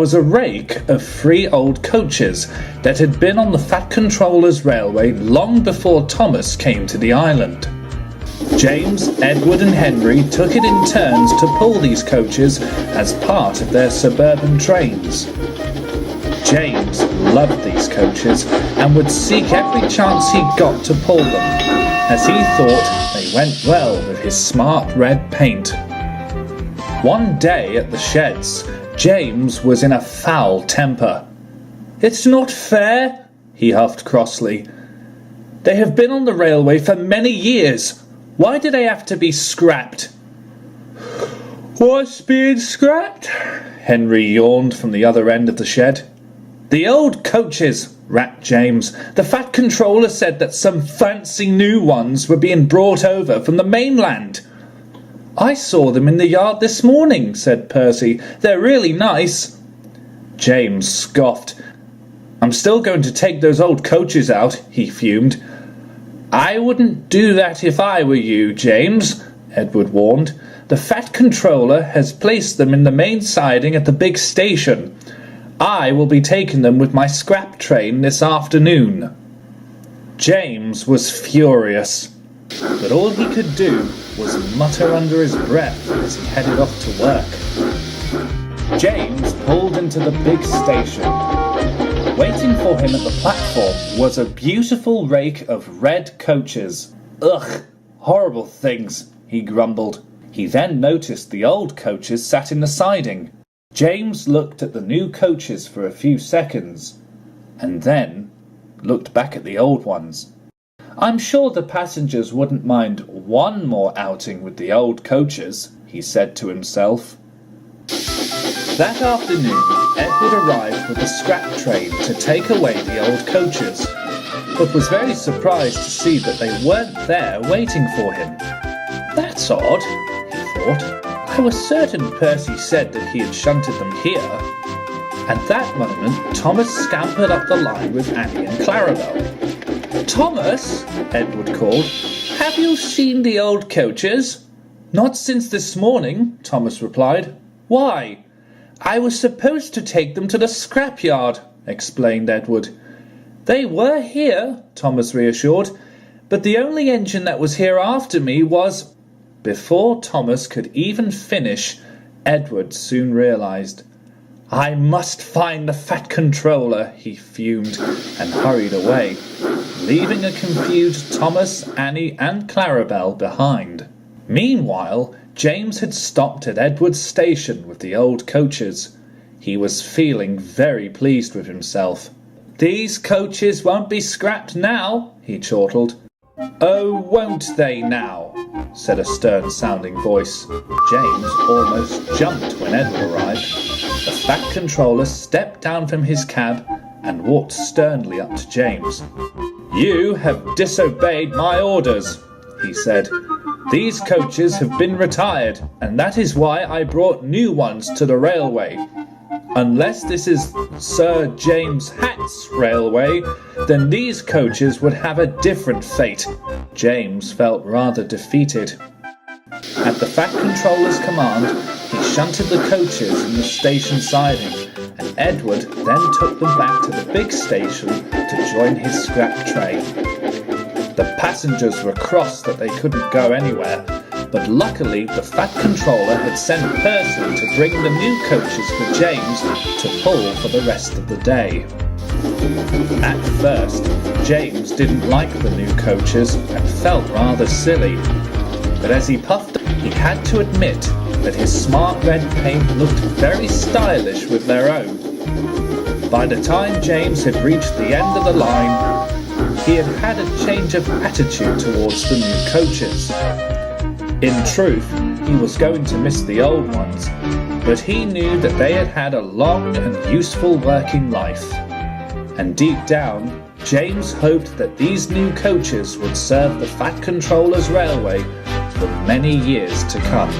was a rake of 3 old coaches that had been on the Fat Controllers Railway long before Thomas came to the island. James, Edward and Henry took it in turns to pull these coaches as part of their suburban trains. James loved these coaches and would seek every chance he got to pull them, as he thought they went well with his smart red paint. One day at the sheds, James was in a foul temper. "It's not fair," he huffed crossly. "They have been on the railway for many years. Why do they have to be scrapped?" "What's being scrapped?" Henry yawned from the other end of the shed. "The old coaches," rapped James. "The Fat Controller said that some fancy new ones were being brought over from the mainland." "I saw them in the yard this morning," said Percy. "They're really nice." James scoffed. "I'm still going to take those old coaches out," he fumed. "I wouldn't do that if I were you, James," Edward warned. "The Fat Controller has placed them in the main siding at the big station. I will be taking them with my scrap train this afternoon." James was furious, but all he could do was mutter under his breath as he headed off to work. James pulled into the big station. Waiting for him at the platform was a beautiful rake of red coaches. "Ugh, horrible things," he grumbled. He then noticed the old coaches sat in the siding. James looked at the new coaches for a few seconds, and then looked back at the old ones. "I'm sure the passengers wouldn't mind one more outing with the old coaches," he said to himself. That afternoon, Edward arrived with a scrap train to take away the old coaches, but was very surprised to see that they weren't there waiting for him. "That's odd," he thought. "I was certain Percy said that he had shunted them here." At that moment, Thomas scampered up the line with Annie and Clarabel. "Thomas," Edward called, "have you seen the old coaches?" "Not since this morning," Thomas replied. "Why?" "I was supposed to take them to the scrapyard," explained Edward. "They were here," Thomas reassured, "but the only engine that was here after me was—" Before Thomas could even finish, Edward soon realized. "I must find the Fat Controller," he fumed, and hurried away, leaving a confused Thomas, Annie and Clarabel behind. Meanwhile, James had stopped at Edward's station with the old coaches. He was feeling very pleased with himself. "These coaches won't be scrapped now," he chortled. "Oh, won't they now?" said a stern-sounding voice. James almost jumped when Edward arrived. The Fat Controller stepped down from his cab and walked sternly up to James. "You have disobeyed my orders," he said. "These coaches have been retired, and that is why I brought new ones to the railway. Unless this is Sir James Hatt's railway, then these coaches would have a different fate." James felt rather defeated. At the Fat Controller's command, he shunted the coaches in the station siding, and Edward then took them back to the big station to join his scrap train. The passengers were cross that they couldn't go anywhere, but luckily the Fat Controller had sent Percy to bring the new coaches for James to pull for the rest of the day. At first, James didn't like the new coaches and felt rather silly, but as he puffed, he had to admit that his smart red paint looked very stylish with their own. By the time James had reached the end of the line, he had had a change of attitude towards the new coaches. In truth, he was going to miss the old ones, but he knew that they had had a long and useful working life. And deep down, James hoped that these new coaches would serve the Fat Controller's railway for many years to come.